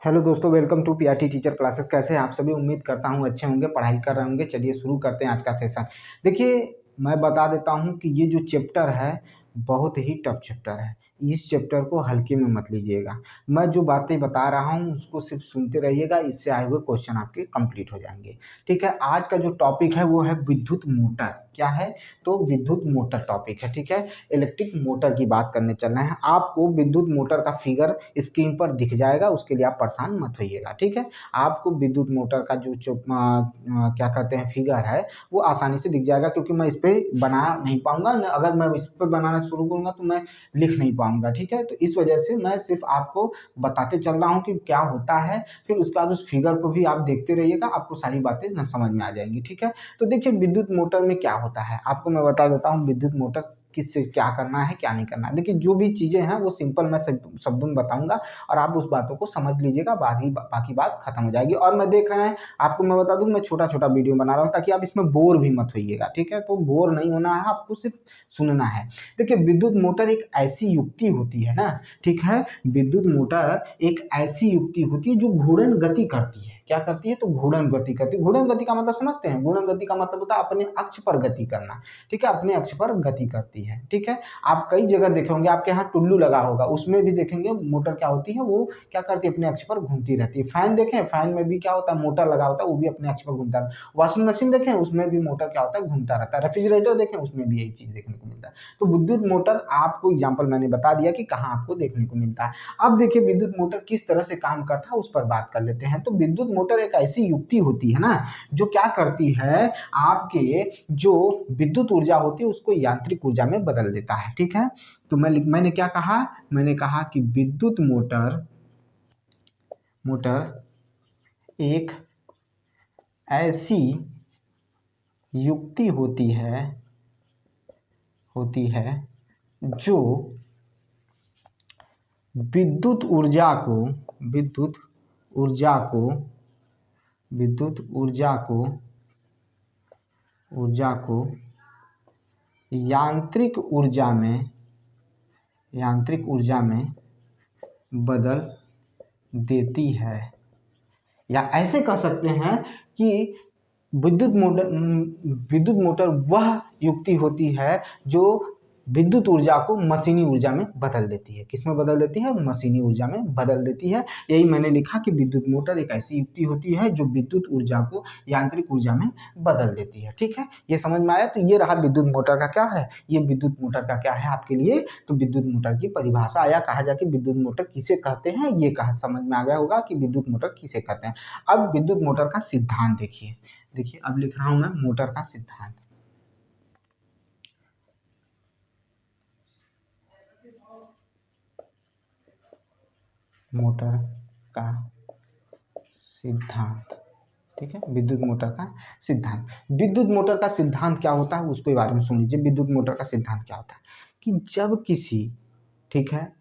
Hello दोस्तों, welcome to PRT teacher classes. कैसे हैं आप सभी? उम्मीद करता हूँ अच्छे होंगे, पढ़ाई कर रहे होंगे। चलिए शुरू करते हैं आज का सेशन। देखिए, मैं बता देता हूँ कि ये जो चैप्टर है बहुत ही टफ चैप्टर है। इस चैप्टर को हल्के में मत लीजिएगा। मैं जो बातें बता रहा हूँ उसको सिर्फ सुनते रहिएगा, इससे आए हुए क्वेश्चन आपके कंप्लीट हो जाएंगे। ठीक है, आज का जो टॉपिक है वो है विद्युत मोटर। क्या है? तो विद्युत मोटर टॉपिक है। ठीक है, इलेक्ट्रिक मोटर की बात करने चल रहे हैं। आपको विद्युत मोटर का फिगर स्क्रीन पर दिख जाएगा, उसके लिए आप परेशान मत होइएगा। ठीक है, आपको विद्युत मोटर का जो क्या कहते हैं फिगर है वो आसानी से दिख जाएगा, क्योंकि मैं इस पर बना नहीं पाऊंगा। अगर मैं इस पर बनाना शुरू करूंगा तो मैं लिख नहीं पाऊंगा। ठीक है, तो इस वजह से मैं सिर्फ आपको बताते चल रहा हूँ कि क्या होता है। फिर उसके बाद उस फिगर को भी आप देखते रहिएगा, आपको सारी बातें न समझ में आ जाएंगी। ठीक है, तो देखिए विद्युत मोटर में क्या होता है आपको मैं बता देता हूँ। विद्युत मोटर किससे क्या करना है क्या नहीं करना है। देखिए, जो भी चीजें हैं वो सिंपल मैं शब्दों में बताऊंगा और आप उस बातों को समझ लीजिएगा, बाकी बात खत्म हो जाएगी। और मैं देख रहे हैं, आपको मैं बता दूं, मैं छोटा छोटा वीडियो बना रहा हूँ ताकि आप इसमें बोर भी मत होइएगा। ठीक है, तो बोर नहीं होना है, आपको सिर्फ सुनना है। देखिए, विद्युत मोटर एक ऐसी युक्ति होती है ना। ठीक है, विद्युत मोटर एक ऐसी युक्ति होती है जो घूर्णन गति करती है। क्या करती है? तो घूर्णन गति करती है। घूर्णन गति का मतलब समझते हैं? घूर्णन गति का मतलब होता है अपने अक्ष पर गति करना। ठीक है, अपने अक्ष पर गति करती है। ठीक है, आप कई जगह देखे होंगे, आपके यहाँ टुल्लू लगा होगा, उसमें भी देखेंगे मोटर क्या होती है, वो क्या करती है, अपने अक्ष पर घूमती रहती है। फैन देखें, फैन में भी क्या होता है, मोटर लगा होता है, वो भी अपने अक्ष पर घूमता है। वॉशिंग मशीन देखें, उसमें भी मोटर क्या होता है, घूमता रहता है। रेफ्रिजरेटर देखें, उसमें भी यही चीज देखने को मिलता है। तो विद्युत मोटर, आपको एग्जाम्पल मैंने बता दिया कि कहाँ आपको देखने को मिलता है। अब देखिए विद्युत मोटर किस तरह से काम करता है उस पर बात कर लेते हैं। तो विद्युत मोटर एक ऐसी युक्ति होती है ना, जो क्या करती है, आपके जो विद्युत ऊर्जा होती है उसको यांत्रिक ऊर्जा में बदल देता है। ठीक है, तो मैंने क्या कहा, मैंने कहा कि विद्युत मोटर मोटर एक ऐसी युक्ति होती है जो विद्युत ऊर्जा को विद्युत ऊर्जा को विद्युत ऊर्जा को यांत्रिक ऊर्जा में बदल देती है। या ऐसे कह सकते हैं कि विद्युत मोटर वह युक्ति होती है जो विद्युत ऊर्जा को मशीनी ऊर्जा में बदल देती है। किसमें बदल देती है? मशीनी ऊर्जा में बदल देती है। यही मैंने लिखा कि विद्युत मोटर एक ऐसी युक्ति होती है जो विद्युत ऊर्जा को यांत्रिक ऊर्जा में बदल देती है। ठीक है, ये समझ में आया? तो ये रहा विद्युत मोटर का क्या है, ये विद्युत मोटर का क्या है आपके लिए। तो विद्युत मोटर की परिभाषा, या कहा जाए कि विद्युत मोटर किसे कहते हैं, ये कहा समझ में आ गया होगा कि विद्युत मोटर किसे कहते हैं। अब विद्युत मोटर का सिद्धांत देखिए। देखिए, अब लिख रहा हूं मैं मोटर का सिद्धांत। मोटर का सिद्धांत। ठीक है, विद्युत मोटर का सिद्धांत। विद्युत मोटर का सिद्धांत क्या होता है उसके बारे में सुन लीजिए। विद्युत मोटर का सिद्धांत क्या होता है कि जब किसी, ठीक है,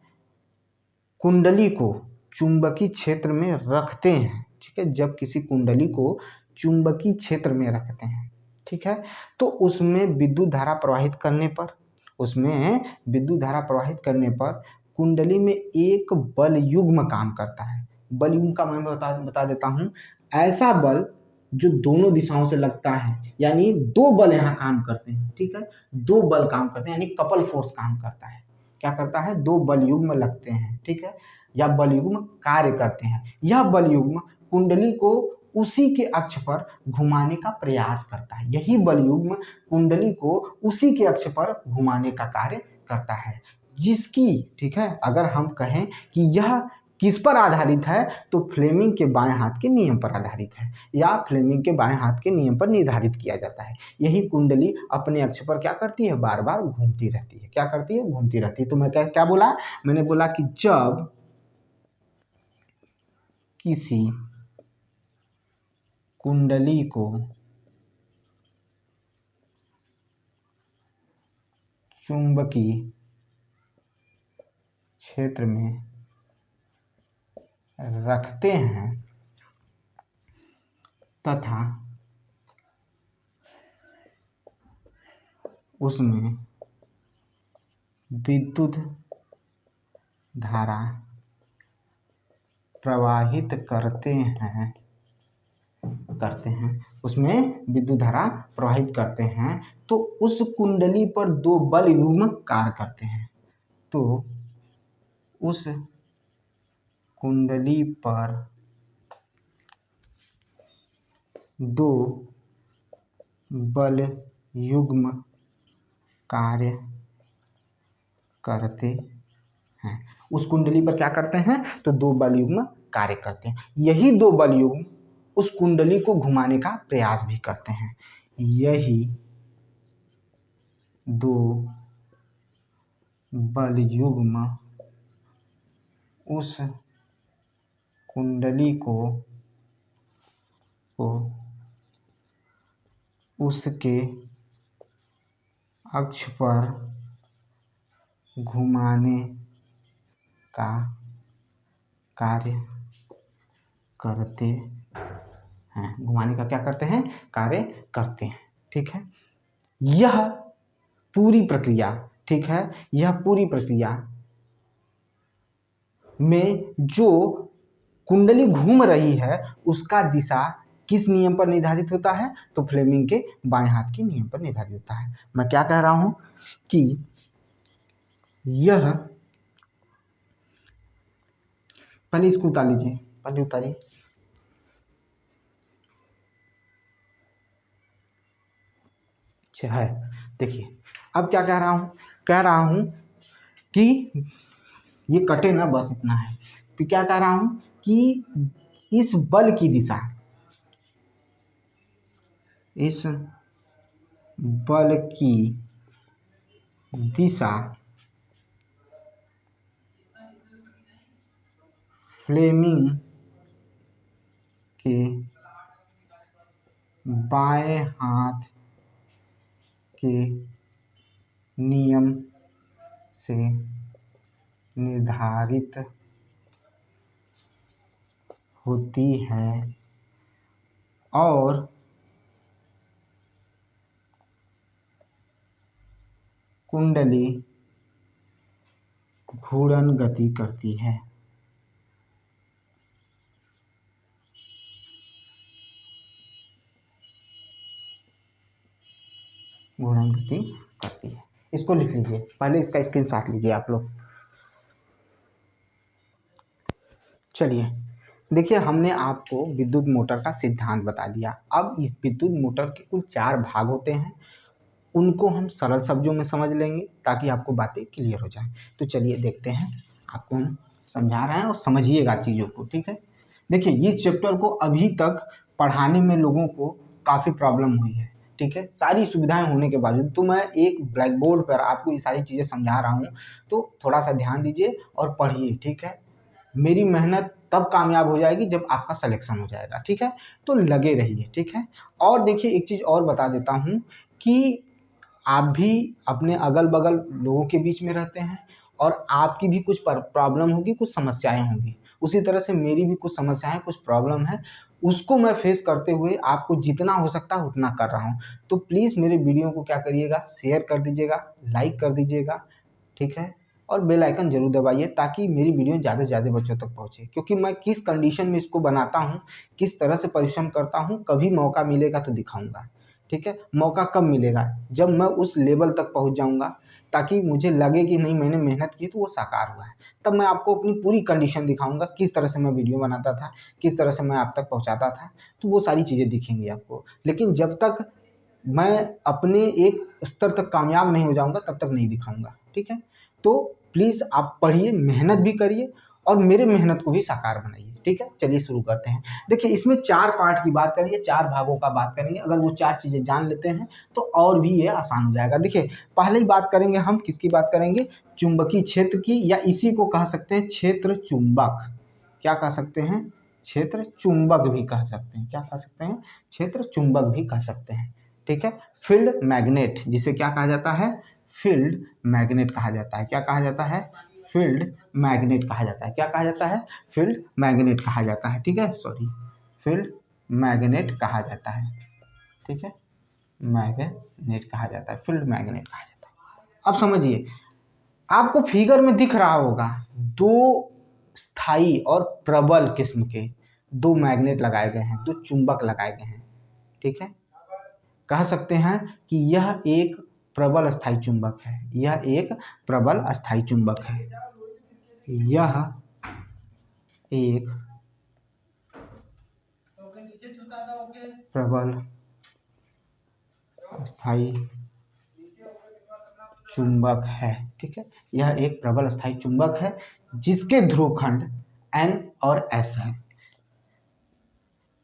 कुंडली को चुंबकीय क्षेत्र में रखते हैं। ठीक है, जब किसी कुंडली को चुंबकीय क्षेत्र में रखते हैं, ठीक है, तो उसमें विद्युत धारा प्रवाहित करने पर कुंडली में एक बल युग्म काम करता है। बल युग्म का मैं बता देता हूं। ऐसा बल जो दोनों दिशाओं से लगता है, यानी दो बल यहाँ काम करते हैं। ठीक है, दो बल काम करते हैं, यानी कपल फोर्स काम करता है। क्या करता है? दो बल युग्म लगते हैं। ठीक है, या बल युग्म कार्य करते हैं। यह बल युग्म कुंडली को उसी के अक्ष पर घुमाने का प्रयास करता है। यही बल युग्म कुंडली को उसी के अक्ष पर घुमाने का कार्य करता है, जिसकी, ठीक है, अगर हम कहें कि यह किस पर आधारित है, तो फ्लेमिंग के बाएं हाथ के नियम पर आधारित है, या फ्लेमिंग के बाएं हाथ के नियम पर निर्धारित किया जाता है। यही कुंडली अपने अक्ष पर क्या करती है? बार बार घूमती रहती है। क्या करती है? घूमती रहती है। तो मैं क्या बोला? मैंने बोला कि जब किसी कुंडली को चुंबकीय क्षेत्र में रखते हैं तथा उसमें विद्युत धारा प्रवाहित करते हैं उसमें विद्युत धारा प्रवाहित करते हैं, तो उस कुंडली पर दो बल युग्म कार्य करते हैं। तो उस कुंडली पर दो बल युग्म कार्य करते हैं। उस कुंडली पर क्या करते हैं? तो दो बल युग्म कार्य करते हैं। यही दो बल युग्म उस कुंडली को घुमाने का प्रयास भी करते हैं। यही दो बल युग्म उस कुंडली को उसके अक्ष पर घुमाने का कार्य करते हैं। घुमाने का क्या करते हैं? कार्य करते हैं। ठीक है, यह पूरी प्रक्रिया, ठीक है, यह पूरी प्रक्रिया में जो कुंडली घूम रही है उसका दिशा किस नियम पर निर्धारित होता है? तो फ्लेमिंग के बाएं हाथ के नियम पर निर्धारित होता है। मैं क्या कह रहा हूं कि यह, पहले इसको उतार लीजिए, पहले उतारिए। अच्छा है, देखिए अब क्या कह रहा हूं? कह रहा हूं कि ये कटे ना, बस इतना है। फिर क्या कह रहा हूं कि इस बल की दिशा, इस बल की दिशा फ्लेमिंग के बाएं हाथ के नियम से निर्धारित होती है और कुंडली घूर्णन गति करती है। घूर्णन गति करती है, इसको लिख लीजिए, पहले इसका स्क्रीनशॉट लीजिए आप लोग। चलिए देखिए, हमने आपको विद्युत मोटर का सिद्धांत बता दिया। अब इस विद्युत मोटर के कुल 4 भाग होते हैं, उनको हम सरल शब्दों में समझ लेंगे ताकि आपको बातें क्लियर हो जाएं। तो चलिए देखते हैं, आपको हम समझा रहे हैं और समझिएगा चीज़ों को। ठीक है, देखिए इस चैप्टर को अभी तक पढ़ाने में लोगों को काफ़ी प्रॉब्लम हुई है। ठीक है, सारी सुविधाएं होने के बावजूद, तो मैं एक ब्लैक बोर्ड पर आपको ये सारी चीज़ें समझा रहा हूँ, तो थोड़ा सा ध्यान दीजिए और पढ़िए। ठीक है, मेरी मेहनत तब कामयाब हो जाएगी जब आपका सिलेक्शन हो जाएगा। ठीक है, तो लगे रहिए। ठीक है, और देखिए एक चीज़ और बता देता हूँ कि आप भी अपने अगल बगल लोगों के बीच में रहते हैं और आपकी भी कुछ प्रॉब्लम होगी, कुछ समस्याएं होंगी। उसी तरह से मेरी भी कुछ समस्याएं, कुछ प्रॉब्लम है, उसको मैं फेस करते हुए आपको जितना हो सकता है उतना कर रहा हूँ। तो प्लीज़ मेरे वीडियो को क्या करिएगा, शेयर कर दीजिएगा, लाइक कर दीजिएगा। ठीक है, और बेल आइकन जरूर दबाइए ताकि मेरी वीडियो ज़्यादा से ज़्यादा बच्चों तक पहुँचे। क्योंकि मैं किस कंडीशन में इसको बनाता हूँ, किस तरह से परिश्रम करता हूँ, कभी मौका मिलेगा तो दिखाऊंगा। ठीक है, मौका कब मिलेगा? जब मैं उस लेवल तक पहुँच जाऊँगा, ताकि मुझे लगे कि नहीं मैंने मेहनत की तो वो साकार हुआ है। तब मैं आपको अपनी पूरी कंडीशन दिखाऊंगा, किस तरह से मैं वीडियो बनाता था, किस तरह से मैं आप तक पहुँचाता था, तो वो सारी चीज़ें दिखेंगी आपको। लेकिन जब तक मैं अपने एक स्तर तक कामयाब नहीं हो जाऊंगा तब तक नहीं दिखाऊंगा। ठीक है, तो प्लीज़ आप पढ़िए, मेहनत भी करिए और मेरे मेहनत को भी साकार बनाइए। ठीक है, चलिए शुरू करते हैं। देखिए इसमें 4 पार्ट की बात करेंगे, 4 भागों का बात करेंगे। अगर वो 4 चीज़ें जान लेते हैं तो और भी ये आसान हो जाएगा। देखिए पहले ही बात करेंगे हम, किसकी बात करेंगे? चुंबकीय क्षेत्र की, या इसी को कह सकते हैं क्षेत्र चुंबक। क्या कह सकते हैं? क्षेत्र चुंबक भी कह सकते हैं। क्या कह सकते हैं? क्षेत्र चुंबक भी कह सकते हैं। ठीक है, फील्ड मैग्नेट, जिसे क्या कहा जाता है? फील्ड मैग्नेट कहा जाता है। क्या कहा जाता है? फील्ड मैग्नेट कहा जाता है। क्या कहा जाता है? फील्ड मैग्नेट कहा जाता है। ठीक है, सॉरी, फील्ड मैग्नेट कहा जाता है। ठीक है, मैग्नेट कहा जाता है, फील्ड मैग्नेट कहा जाता है। अब समझिए, आपको फिगर में दिख रहा होगा 2 स्थायी और प्रबल किस्म के दो मैग्नेट लगाए गए हैं, दो चुंबक लगाए गए हैं। ठीक है, कह सकते हैं कि यह एक प्रबल स्थायी चुंबक है, यह एक प्रबल स्थायी चुंबक है, यह एक प्रबल स्थायी चुंबक है। ठीक है, यह एक प्रबल स्थायी चुंबक है जिसके ध्रुवखंड N और S है,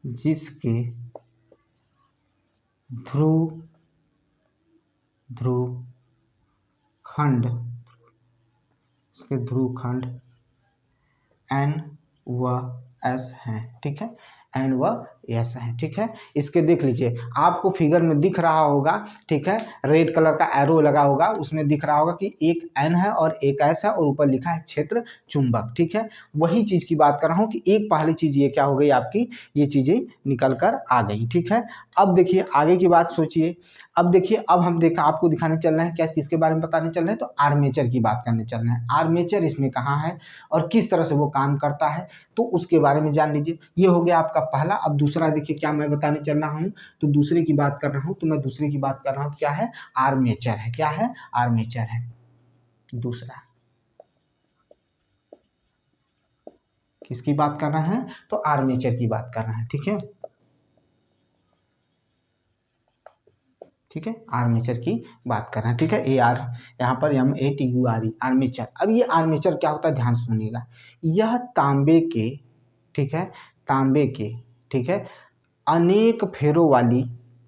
जिसके ध्रुवखंड N व S हैं। ठीक है, N व S हैं। ठीक है, इसके देख लीजिए, आपको फिगर में दिख रहा होगा। ठीक है, रेड कलर का एरो लगा होगा, उसमें दिख रहा होगा कि एक N है और एक S है और ऊपर लिखा है क्षेत्र चुंबक। ठीक है, वही चीज की बात कर रहा हूँ कि एक पहली चीज ये क्या हो गई आपकी, ये चीजें निकल कर आ गई। ठीक है, अब देखिए आगे की बात सोचिए। अब देखिए, अब हम आपको दिखाने चल रहे हैं क्या, किसके बारे में बताने चल रहे हैं, तो आर्मेचर की बात करने चल रहे हैं। आर्मेचर इसमें कहाँ है और किस तरह से वो काम करता है, तो उसके बारे में जान लीजिए। ये हो गया आपका पहला। अब दूसरा देखिए क्या मैं बताने चल रहा हूँ, तो दूसरे की बात कर रहा हूँ, तो मैं दूसरे की बात कर रहा हूँ, क्या है, आर्मेचर है। क्या है, आर्मेचर है। दूसरा किसकी बात कर रहे हैं, तो आर्मेचर की बात कर रहे हैं। ठीक है, ठीक है, आर्मेचर की बात कर रहे हैं। ठीक है, AR, यहाँ पर MATURE, आर्मेचर। अब ये आर्मेचर क्या होता है, ध्यान सुनिएगा। यह तांबे के, ठीक है, तांबे के, ठीक है, अनेक फेरों वाली,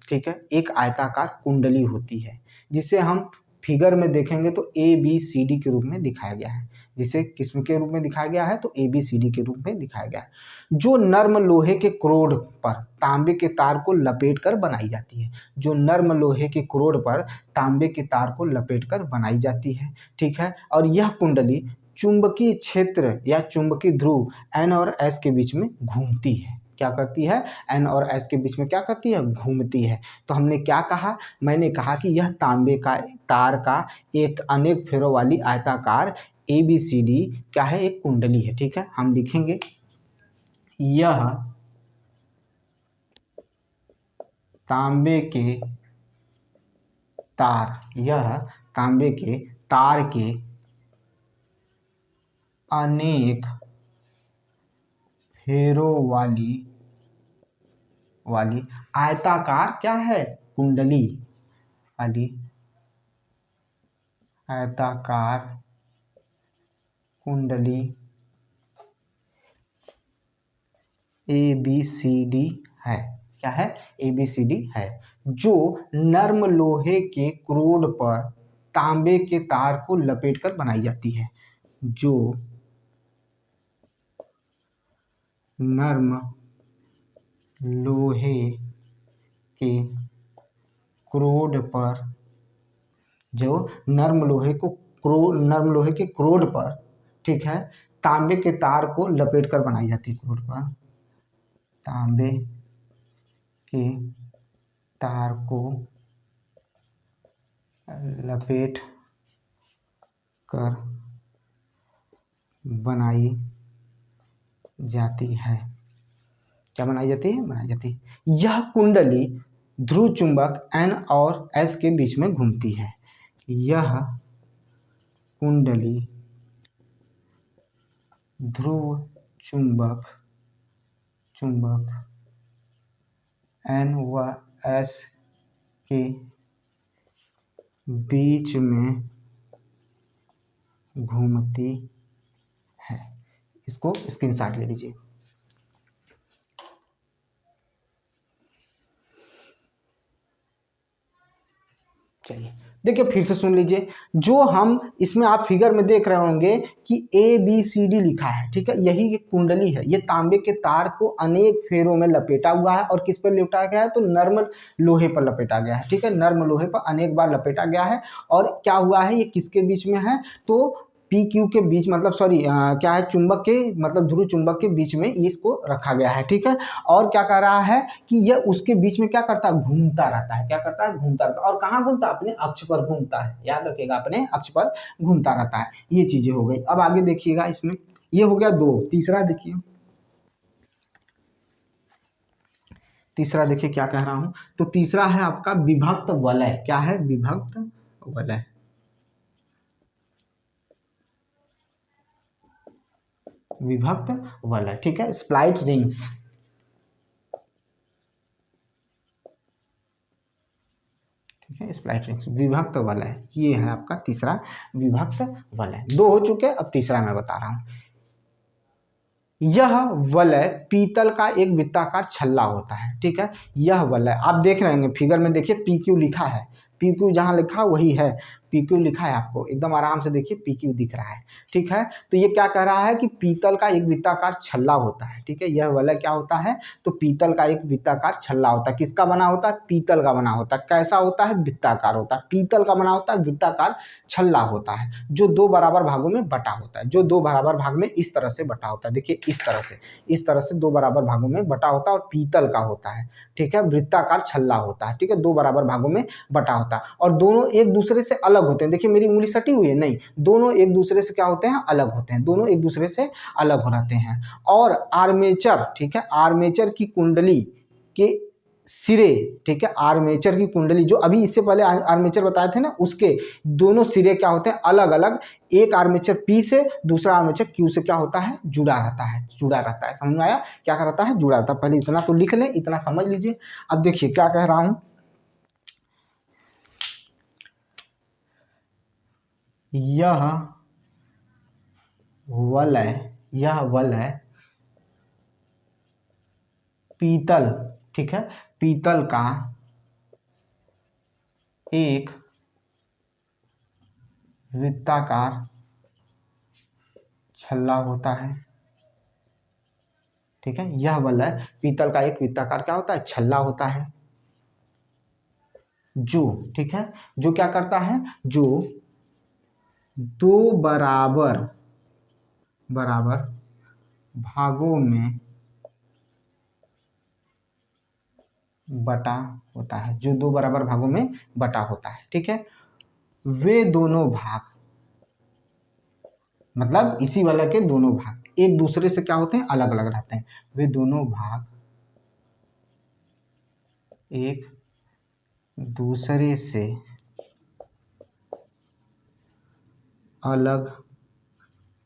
ठीक है, एक आयताकार कुंडली होती है, जिसे हम फिगर में देखेंगे तो ABCD के रूप में दिखाया गया है। जिसे किस्म के रूप में दिखाया गया है, तो ABCD के रूप में दिखाया गया है, जो नर्म लोहे के क्रोड पर तांबे के तार को लपेट कर बनाई जाती है। जो नर्म लोहे के क्रोड पर तांबे के तार को लपेट कर बनाई जाती है। ठीक है, और यह कुंडली चुंबकीय क्षेत्र या चुंबकीय ध्रुव N और S के बीच में घूमती है। क्या करती है, N और S के बीच में क्या करती है, घूमती है। तो हमने क्या कहा, मैंने कहा कि यह तांबे का तार का एक अनेक फेरों वाली आयताकार ABCD क्या है, एक कुंडली है। ठीक है, हम लिखेंगे यह तांबे के तार, यह तांबे के तार के अनेक फेरों वाली आयताकार क्या है, कुंडली वाली आयताकार कुंडली ABCD है। क्या है, ABCD है, जो नर्म लोहे के क्रोड पर तांबे के तार को लपेटकर बनाई जाती है। जो नर्म लोहे के क्रोड पर, जो नर्म लोहे के क्रोड पर, ठीक है, तांबे के तार को लपेटकर बनाई जाती है। क्रोड पर तांबे के तार को लपेट कर बनाई जाती है। क्या बनाई जाती है, बनाई जाती है। यह कुंडली ध्रुव चुंबक N और S के बीच में घूमती है। यह कुंडली ध्रुव चुंबक N व S के बीच में घूमती है। इसको स्क्रीनशॉट ले लीजिए। चलिए देखिए, फिर से सुन लीजिए। जो हम इसमें आप फिगर में देख रहे होंगे कि ABCD लिखा है। ठीक है, यही एक कुंडली है। ये तांबे के तार को अनेक फेरों में लपेटा हुआ है, और किस पर लपेटा गया है, तो नर्म लोहे पर लपेटा गया है। ठीक है, नर्म लोहे पर अनेक बार लपेटा गया है। और क्या हुआ है, ये किसके बीच में है, तो PQ के बीच, मतलब सॉरी क्या है, चुंबक के, मतलब ध्रुव चुंबक के बीच में इसको रखा गया है। ठीक है, और क्या कर रहा है कि यह उसके बीच में क्या करता है, घूमता रहता है। क्या करता है, घूमता रहता है। और कहाँ घूमता है, अपने अक्ष पर घूमता है। याद रखिएगा, अपने अक्ष पर घूमता रहता है। ये चीजें हो गई। अब आगे देखिएगा इसमें, ये हो गया दो। तीसरा देखिए, तीसरा देखिए क्या कह रहा हूं, तो तीसरा है आपका विभक्त वलय। क्या है? विभक्त वलय। विभक्त वलय, ठीक है, स्प्लाइट रिंग्स। ठीक है, स्प्लाइट रिंग्स, विभक्त वलय, ये है आपका तीसरा विभक्त वलय। दो हो चुके, अब तीसरा मैं बता रहा हूं। यह वलय पीतल का एक वृत्ताकार छल्ला होता है। ठीक है, यह वलय आप देख रहे होंगे फिगर में, देखिए पी क्यू लिखा है, पी क्यू जहां लिखा वही है, पी क्यू लिखा है, आपको एकदम आराम से देखिए पी क्यू दिख रहा है। ठीक है, तो ये क्या कह रहा है कि पीतल का एक वृत्ताकार छल्ला होता है। ठीक है, यह वलय क्या होता है, तो पीतल का एक वृत्ताकार छल्ला होता है। किसका बना होता है? पीतल का बना होता है। कैसा होता है? वृत्ताकार होता है। पीतल का बना होता है, वृत्ताकार छल्ला होता है, जो दो बराबर भागों में बटा होता है, जो दो बराबर भाग में इस तरह से बटा होता है। देखिए इस तरह से, इस तरह से दो बराबर भागों में बटा होता है और पीतल का होता है। ठीक है, वृत्ताकार छल्ला होता है। ठीक है, दो बराबर भागों में बटा होता है और दोनों एक दूसरे से अलग होते हैं। देखिए मेरी उंगली सटी हुई है, नहीं, दोनों एक दूसरे से क्या होते हैं? अलग होते हैं, दोनों एक दूसरे से अलग हो रहते हैं। और आर्मेचर, ठीक है, आर्मेचर की कुंडली के सिरे, ठीक है, आर्मेचर की कुंडली जो अभी इससे पहले आर्मेचर बताए थे ना, उसके दोनों सिरे क्या होते हैं? अलग अलग। एक आर्मेचर पी से, दूसरा आर्मेचर क्यू से क्या होता है? जुड़ा रहता है, जुड़ा रहता है। समझ में आया? क्या रहता है? जुड़ा रहता है। पहले इतना तो लिख लें, इतना समझ लीजिए। अब देखिए क्या कह रहा हूं, यह वलय, यह वलय पीतल, ठीक है, पीतल का एक वृत्ताकार छल्ला होता है। ठीक है, यह वलय पीतल का एक वृत्ताकार क्या होता है? छल्ला होता है, जो, ठीक है, जो क्या करता है? जो दो बराबर बराबर भागों में बटा होता है, जो दो बराबर भागों में बटा होता है। ठीक है, वे दोनों भाग, मतलब इसी वाला के दोनों भाग एक दूसरे से क्या होते हैं? अलग अलग रहते हैं। वे दोनों भाग एक दूसरे से अलग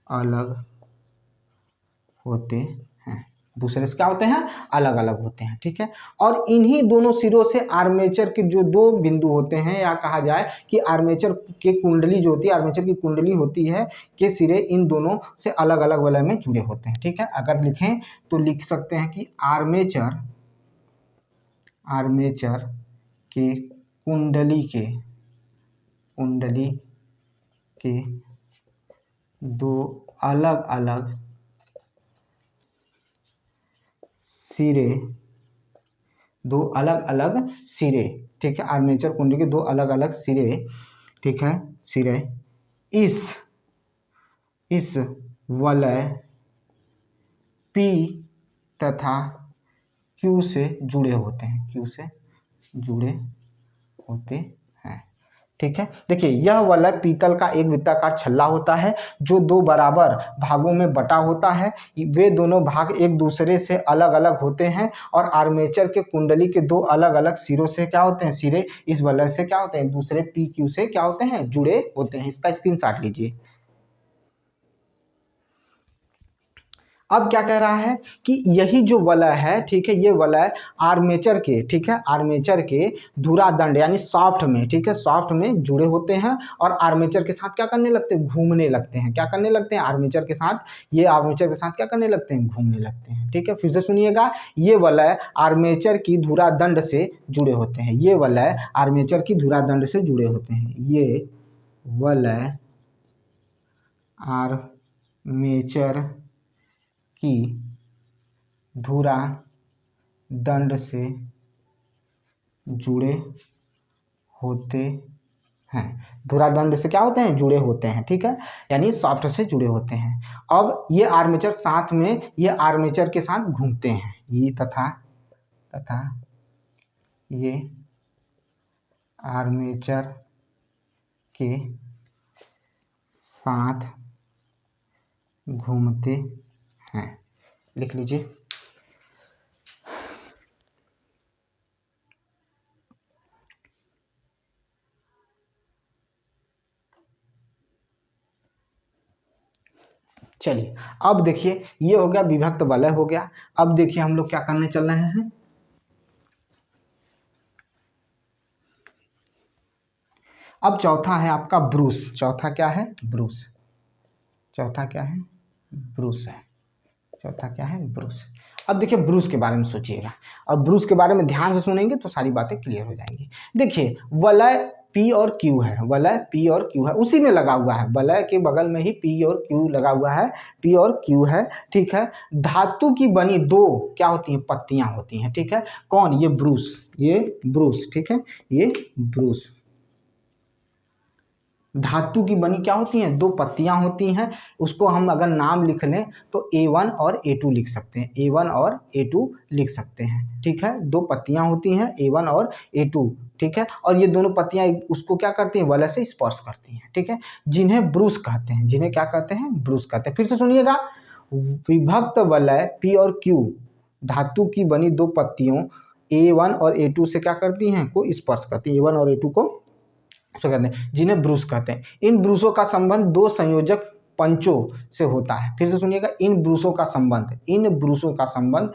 अलग होते हैं, दूसरे से क्या होते हैं? अलग अलग होते हैं। ठीक है, और इन्हीं दोनों सिरों से आर्मेचर के जो दो बिंदु होते हैं, या कहा जाए कि आर्मेचर के कुंडली जो होती है, आर्मेचर की कुंडली होती है, के सिरे इन दोनों से अलग अलग वलय में जुड़े होते हैं। ठीक है, अगर लिखें तो लिख सकते हैं कि आर्मेचर, आर्मेचर के कुंडली के दो अलग अलग सिरे, दो अलग अलग सिरे, ठीक है, आर्मेचर कुंडली के दो अलग अलग सिरे, ठीक है, सिरे इस वलय P तथा Q से जुड़े होते हैं, Q से जुड़े होते हैं। ठीक है, देखिए यह वलय पीतल का एक वृत्ताकार छल्ला होता है, जो दो बराबर भागों में बटा होता है। वे दोनों भाग एक दूसरे से अलग अलग होते हैं और आर्मेचर के कुंडली के दो अलग अलग सिरों से क्या होते हैं? सिरे इस वलय से क्या होते हैं? दूसरे पी क्यू से क्या होते हैं? जुड़े होते हैं। इसका स्क्रीनशॉट लीजिए। अब क्या कह रहा है कि यही जो वलय है, ठीक है, ये वलय आर्मेचर के, ठीक है, आर्मेचर के धुरादंड यानी सॉफ्ट में, ठीक है, सॉफ्ट में जुड़े होते हैं और आर्मेचर के साथ क्या करने लगते हैं? घूमने लगते हैं। क्या करने लगते हैं? आर्मेचर के साथ, ये आर्मेचर के साथ क्या करने लगते हैं? घूमने लगते हैं। ठीक है, फिर से सुनिएगा, ये वलय आर्मेचर की धुरादंड से जुड़े होते हैं, ये वलय आर्मेचर की धुरादंड से जुड़े होते हैं, ये वलय आर्मेचर की धुरा दंड से जुड़े होते हैं। धुरादंड से क्या होते हैं? जुड़े होते हैं। ठीक है, यानी सॉफ्ट से जुड़े होते हैं। अब ये आर्मेचर साथ में, ये आर्मेचर के साथ घूमते हैं, ये तथा तथा ये आर्मेचर के साथ घूमते हैं। लिख लीजिए। चलिए अब देखिए, ये हो गया विभक्त वलय हो गया। अब देखिए हम लोग क्या करने चल रहे हैं। अब चौथा है आपका ब्रूस। चौथा क्या है? ब्रूस। चौथा क्या है? ब्रूस है। चौथा क्या है? ब्रूस। अब देखिए ब्रूस के बारे में सोचिएगा, और ब्रूस के बारे में ध्यान से सुनेंगे तो सारी बातें क्लियर हो जाएंगी। देखिए वलय पी और क्यू है, वलय पी और क्यू है, उसी में लगा हुआ है, वलय के बगल में ही पी और क्यू लगा हुआ है, पी और क्यू है, ठीक है। धातु की बनी दो क्या होती हैं? पत्तियां होती हैं, ठीक है। कौन? ये ब्रूस, ये ब्रूस, ठीक है, ये ब्रूस। धातु की बनी क्या होती हैं? दो पत्तियां होती हैं। उसको हम अगर नाम लिख लें तो A1 और A2 लिख सकते हैं, A1 और A2 लिख सकते हैं, ठीक है। दो पत्तियां होती हैं A1 और A2, ठीक है। और ये दोनों पत्तियां उसको क्या करती हैं? वलय से स्पर्श करती हैं, ठीक है, जिन्हें ब्रूस कहते हैं। जिन्हें क्या कहते हैं? ब्रूस कहते हैं। फिर से सुनिएगा, विभक्त वलय P और Q धातु की बनी दो पत्तियों A1 और A2 से क्या करती हैं? को स्पर्श करती हैं, A1 और A2 को कहते हैं, जिन्हें ब्रूस कहते हैं। इन ब्रूसों का संबंध दो संयोजक पंचों से होता है। फिर से सुनिएगा, इन ब्रूसों का संबंध, इन ब्रूसों का संबंध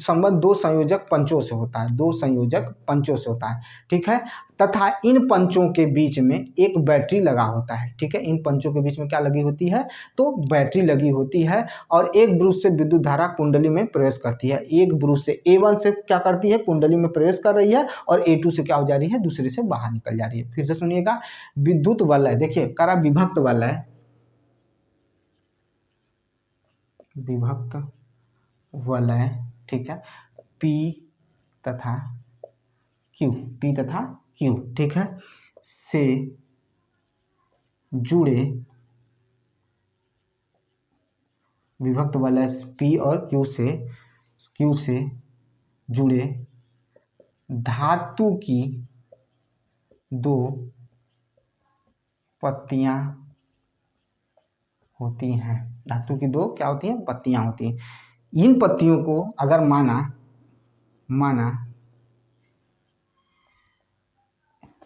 संबंध दो संयोजक पंचों से होता है, दो संयोजक पंचों से होता है, ठीक है। तथा इन पंचों के बीच में एक बैटरी लगा होता है, ठीक है। इन पंचों के बीच में क्या लगी होती है? तो बैटरी लगी होती है। और एक ब्रूस से विद्युत धारा कुंडली में प्रवेश करती है। एक ब्रूस से A1 से क्या करती है? कुंडली में प्रवेश कर रही है, और A2 से क्या हो जा रही है? दूसरे से बाहर निकल जा रही है। फिर से सुनिएगा, विद्युत वलय, देखिए करा विभक्त वलय, विभक्त वलय, ठीक है, P तथा Q, P तथा Q, ठीक है, से जुड़े विभक्त वलय P और Q से जुड़े धातु की दो पत्तियां होती हैं। धातु की दो क्या होती हैं? पत्तियां होती हैं। इन पत्तियों को अगर माना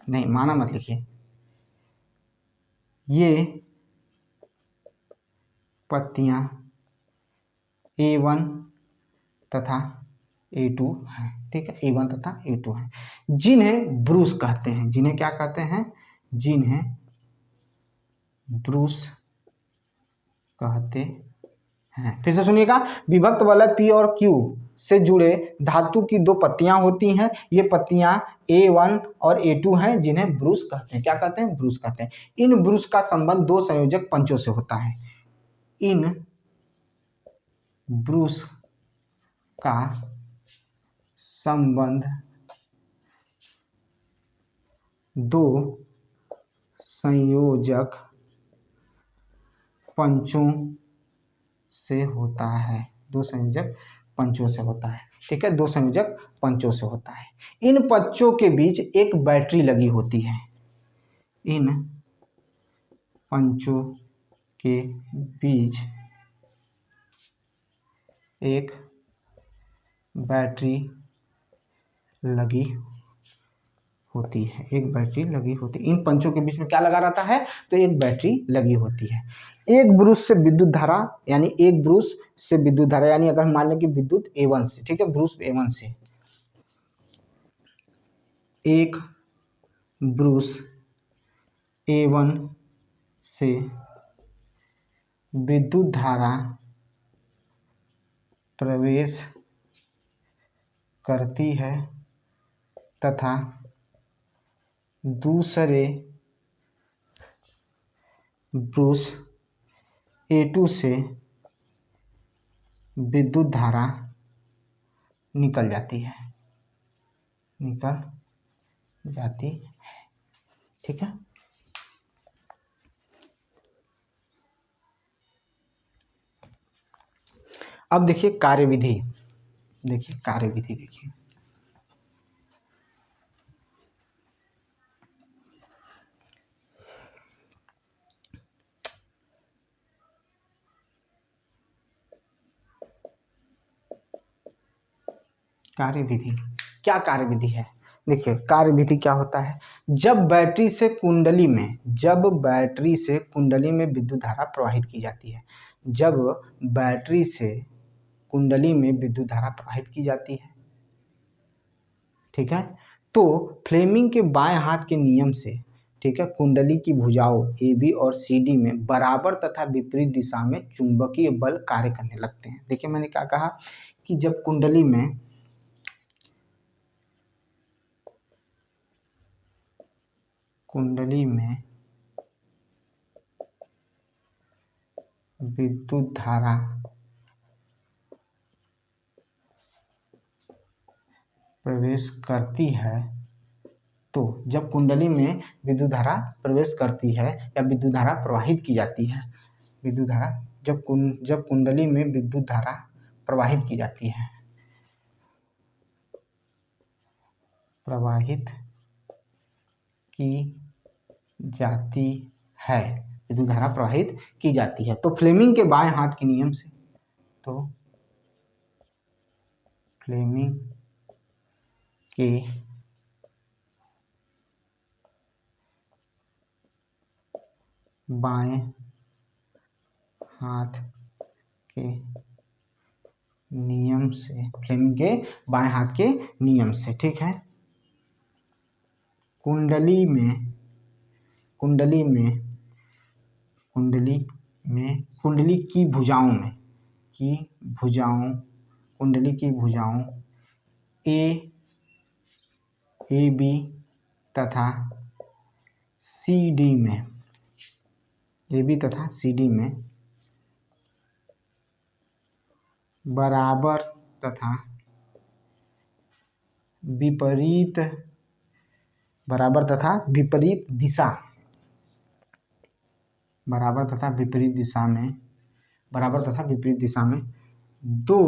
नहीं, माना मत लिखिए, ये पत्तियां A1 तथा A2 हैं, ठीक है, A1 तथा A2 हैं, जिन्हें ब्रूस कहते हैं। जिन्हें क्या कहते हैं? जिन्हें ब्रूस कहते हैं। फिर से सुनिएगा, विभक्त वलय P और Q से जुड़े धातु की दो पत्तियां होती हैं। ये पत्तियां A1 और A2 हैं, जिन्हें ब्रूस कहते हैं। क्या कहते हैं? ब्रूस कहते हैं। इन ब्रूस का संबंध दो संयोजक पंचों से होता है। इन ब्रूस का संबंध दो संयोजक पंचों से होता है। दो संयोजक पंचों से होता है, ठीक है, दो संयोजक पंचों से होता है। इन पंचों के बीच एक बैटरी लगी होती है। इन पंचों के बीच एक बैटरी लगी होती है, एक बैटरी लगी होती है। इन पंचों के बीच में क्या लगा रहता है? तो एक बैटरी लगी होती है। एक ब्रूस से विद्युत धारा, यानी एक ब्रूस से विद्युत धारा, यानी अगर मान लें कि विद्युत A1 से, ठीक है, ब्रूस A1 से, एक ब्रूस A1 से विद्युत धारा प्रवेश करती है तथा दूसरे ब्रूस A2 से विद्युत धारा निकल जाती है, निकल जाती है, ठीक है। अब देखिए कार्यविधि, देखिए कार्यविधि, देखिए कार्यविधि, क्या कार्यविधि है? देखिए कार्यविधि क्या होता है, जब बैटरी से कुंडली में विद्युत धारा प्रवाहित की जाती है, जब बैटरी से कुंडली में विद्युत धारा प्रवाहित की जाती है, ठीक है, तो फ्लेमिंग के बाएं हाथ के नियम से, ठीक है, कुंडली की भुजाओं ए बी और सी डी में बराबर तथा विपरीत दिशा में चुंबकीय बल कार्य करने लगते हैं। देखिए मैंने क्या कहा कि जब कुंडली में विद्युत धारा प्रवेश करती है, तो जब कुंडली में विद्युत धारा प्रवेश करती है या विद्युत धारा प्रवाहित की जाती है, विद्युत धारा जब कुंडली में विद्युत धारा प्रवाहित की जाती है, विद्युत धारा प्रवाहित की जाती है, तो फ्लेमिंग के बाएं हाथ के नियम से, तो फ्लेमिंग के बाएं हाथ के नियम से, फ्लेमिंग के बाएं हाथ के नियम से, ठीक है, कुंडली की भुजाओं ए बी तथा सी डी में बराबर तथा विपरीत दिशा में दो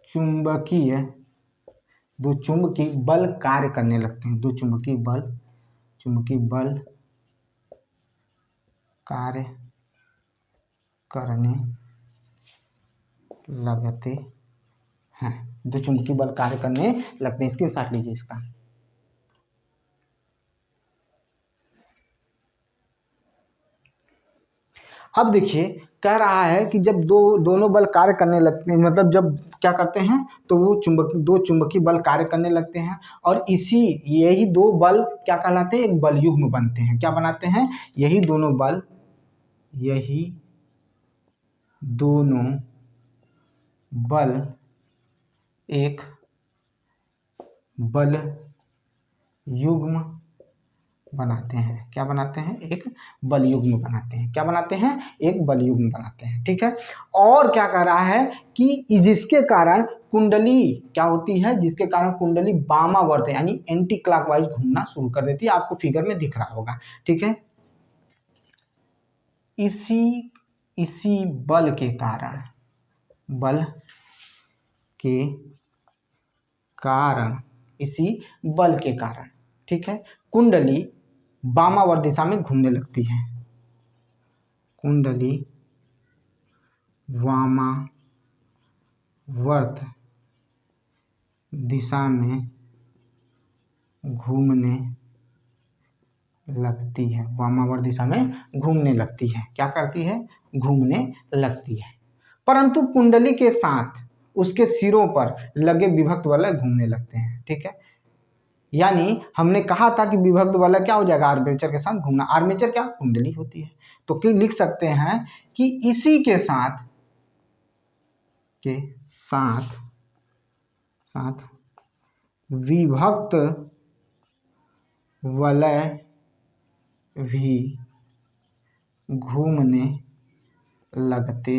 चुंबकीय बल कार्य करने लगते हैं, चुंबकीय बल कार्य करने लगते हैं, स्क्रीनशॉट लीजिए इसका। अब देखिए कह रहा है कि जब दोनों बल कार्य करने लगते हैं, मतलब जब क्या करते हैं, तो वो दो चुंबकीय बल कार्य करने लगते हैं, और यही दो बल क्या कहलाते हैं, एक बल युग्म बनते हैं। क्या बनाते हैं? यही दोनों बल एक बल युग्म बनाते हैं। क्या बनाते हैं? एक बल युग्म बनाते हैं। क्या बनाते हैं? एक बल युग्म बनाते हैं, ठीक है। और क्या कह रहा है कि जिसके कारण कुंडली क्या होती है, जिसके कारण कुंडली वामावर्त यानी एंटी क्लॉकवाइज घूमना शुरू कर देती है। आपको फिगर में दिख रहा होगा, ठीक है। इसी बल के कारण, ठीक है, कुंडली वामावर्त दिशा में घूमने लगती है। कुंडली वामावर्त दिशा में घूमने लगती है। वामावर्त दिशा में घूमने लगती है। क्या करती है? घूमने लगती है। परंतु कुंडली के साथ उसके सिरों पर लगे विभक्त वलय घूमने लगते हैं, ठीक है। यानी हमने कहा था कि विभक्त वलय क्या हो जाएगा? आर्मेचर के साथ घूमना। आर्मेचर क्या? कुंडली होती है। तो क्या लिख सकते हैं कि इसी के साथ विभक्त वलय भी घूमने लगते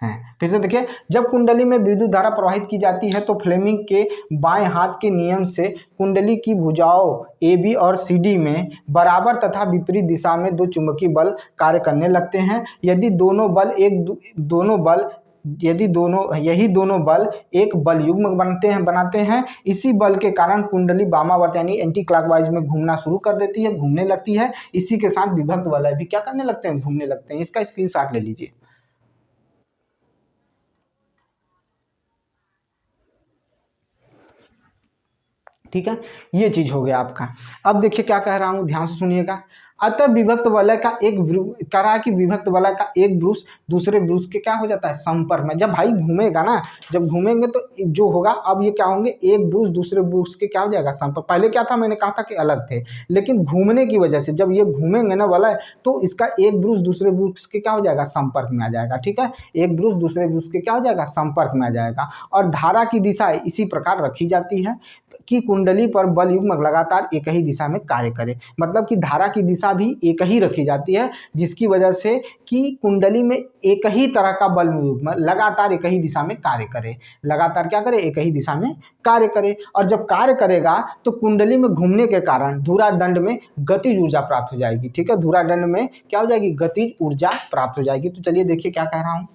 हैं। फिर से देखिए, जब कुंडली में विद्युत धारा प्रवाहित की जाती है तो फ्लेमिंग के बाएं हाथ के नियम से कुंडली की भुजाओं ए बी और सी डी में बराबर तथा विपरीत दिशा में दो चुंबकीय बल कार्य करने लगते हैं। यही दोनों बल एक बल युग्म बनाते हैं। इसी बल के कारण कुंडली वामावर्त यानी एंटी क्लॉकवाइज में घूमना शुरू कर देती है, घूमने लगती है। इसी के साथ विभक्त वलय भी क्या करने लगते हैं? घूमने लगते हैं। इसका स्क्रीनशॉट ले लीजिए। ठीक है, ये चीज हो गया आपका। अब देखिए क्या कह रहा हूं, ध्यान से सुनिएगा। अतः विभक्त वलय का कह रहा है कि विभक्त वलय का एक ब्रूस दूसरे ब्रूस के क्या हो जाता है, संपर्क में। जब भाई घूमेगा ना, जब घूमेंगे तो जो होगा, अब ये क्या होंगे, एक ब्रूस दूसरे ब्रूस के क्या हो जाएगा, संपर्क। पहले क्या था, मैंने कहा था कि अलग थे, लेकिन घूमने की वजह से जब ये घूमेंगे ना वलय, तो इसका एक ब्रूस दूसरे ब्रूस के क्या हो जाएगा, संपर्क में आ जाएगा। ठीक है, एक ब्रूस दूसरे ब्रूस के क्या हो जाएगा, संपर्क में आ जाएगा। और धारा की दिशा इसी प्रकार रखी जाती है कि कुंडली पर बल युग्म लगातार एक ही दिशा में कार्य करे। मतलब कि धारा की दिशा भी एक ही रखी जाती है, जिसकी वजह से कि कुंडली में एक ही तरह का बल युग्म लगातार एक ही दिशा में कार्य करे। लगातार क्या करे, एक ही दिशा में कार्य करे। और जब कार्य करेगा तो कुंडली में घूमने के कारण धुरादंड में गतिज ऊर्जा प्राप्त हो जाएगी। ठीक है, धुरादंड में क्या हो जाएगी, गतिज ऊर्जा प्राप्त हो जाएगी। तो चलिए देखिए क्या कह रहा हूं।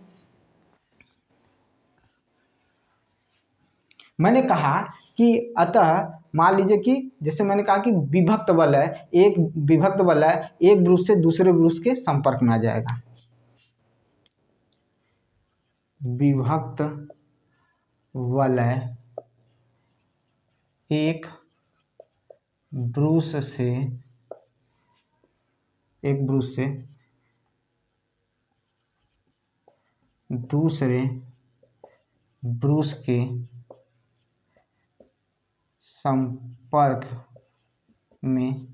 मैंने कहा कि अतः मान लीजिए कि जैसे मैंने कहा कि विभक्त वलय, एक विभक्त वलय एक ब्रूस से दूसरे ब्रूस के संपर्क में आ जाएगा। विभक्त वलय एक ब्रूस से दूसरे ब्रूस के संपर्क में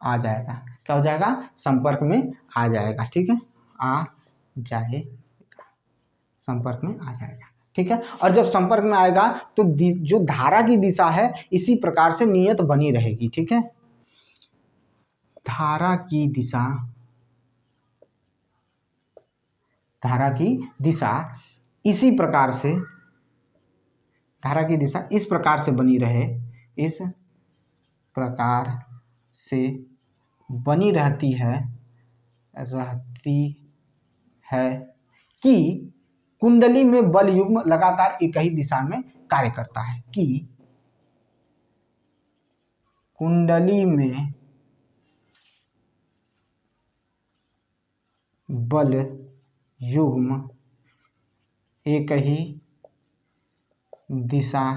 आ जाएगा। क्या हो जाएगा, संपर्क में आ जाएगा। ठीक है, आ जाएगा, संपर्क में आ जाएगा। ठीक है, और जब संपर्क में आएगा तो जो धारा की दिशा है इसी प्रकार से नियत बनी रहेगी। ठीक है, धारा की दिशा इसी प्रकार से, धारा की दिशा इस प्रकार से बनी रहे, इस प्रकार से बनी रहती है कि कुंडली में बल युग्म लगातार एक ही दिशा में कार्य करता है। कि कुंडली में बल युग्म एक ही दिशा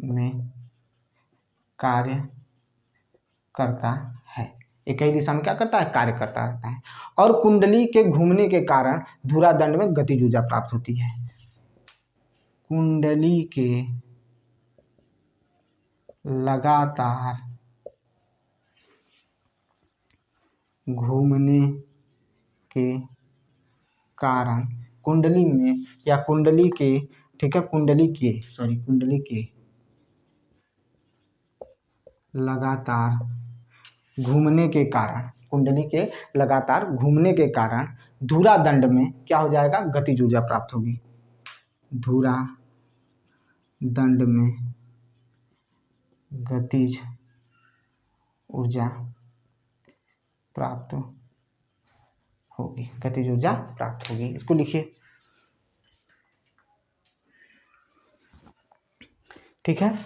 में कार्य करता है। एक ही दिशा में क्या करता है, कार्य करता रहता है। और कुंडली के घूमने के कारण धुरादंड में गतिज ऊर्जा प्राप्त होती है। कुंडली के लगातार घूमने के कारण कुंडली में या कुंडली के, ठीक है, कुंडली के लगातार घूमने के कारण, कुंडली के लगातार घूमने के कारण धुरादंड में क्या हो जाएगा, गतिज ऊर्जा प्राप्त होगी। धुरादंड में गतिज ऊर्जा प्राप्त होगी, गतिज ऊर्जा प्राप्त होगी। इसको लिखिए। ठीक है,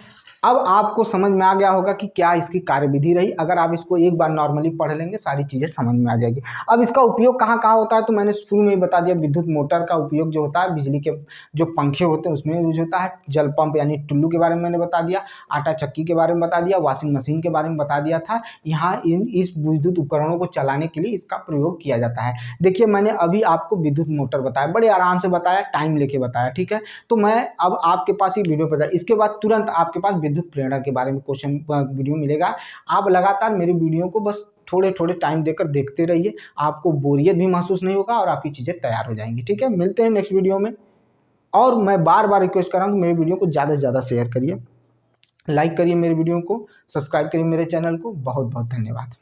अब आपको समझ में आ गया होगा कि क्या इसकी कार्यविधि रही। अगर आप इसको एक बार नॉर्मली पढ़ लेंगे सारी चीज़ें समझ में आ जाएगी। अब इसका उपयोग कहाँ कहाँ होता है, तो मैंने शुरू में ही बता दिया। विद्युत मोटर का उपयोग जो होता है, बिजली के जो पंखे होते हैं उसमें यूज होता है। जल पंप यानी टुल्लू के बारे में मैंने बता दिया, आटा चक्की के बारे में बता दिया, वॉशिंग मशीन के बारे में बता दिया था। यहाँ इस विद्युत उपकरणों को चलाने के लिए इसका प्रयोग किया जाता है। देखिए मैंने अभी आपको विद्युत मोटर बताया, बड़े आराम से बताया, टाइम लेके बताया। ठीक है, तो मैं अब आपके पास ही वीडियो पर, इसके बाद तुरंत आपके पास विद्युत प्रेरणा के बारे में क्वेश्चन वीडियो मिलेगा। आप लगातार मेरी वीडियो को बस थोड़े थोड़े टाइम देकर देखते रहिए, आपको बोरियत भी महसूस नहीं होगा और आपकी चीज़ें तैयार हो जाएंगी। ठीक है, मिलते हैं नेक्स्ट वीडियो में। और मैं बार बार रिक्वेस्ट कर रहा हूँ कि मेरी वीडियो को ज़्यादा से ज़्यादा शेयर करिए, लाइक करिए मेरी वीडियो को, सब्सक्राइब करिए मेरे चैनल को। बहुत बहुत धन्यवाद।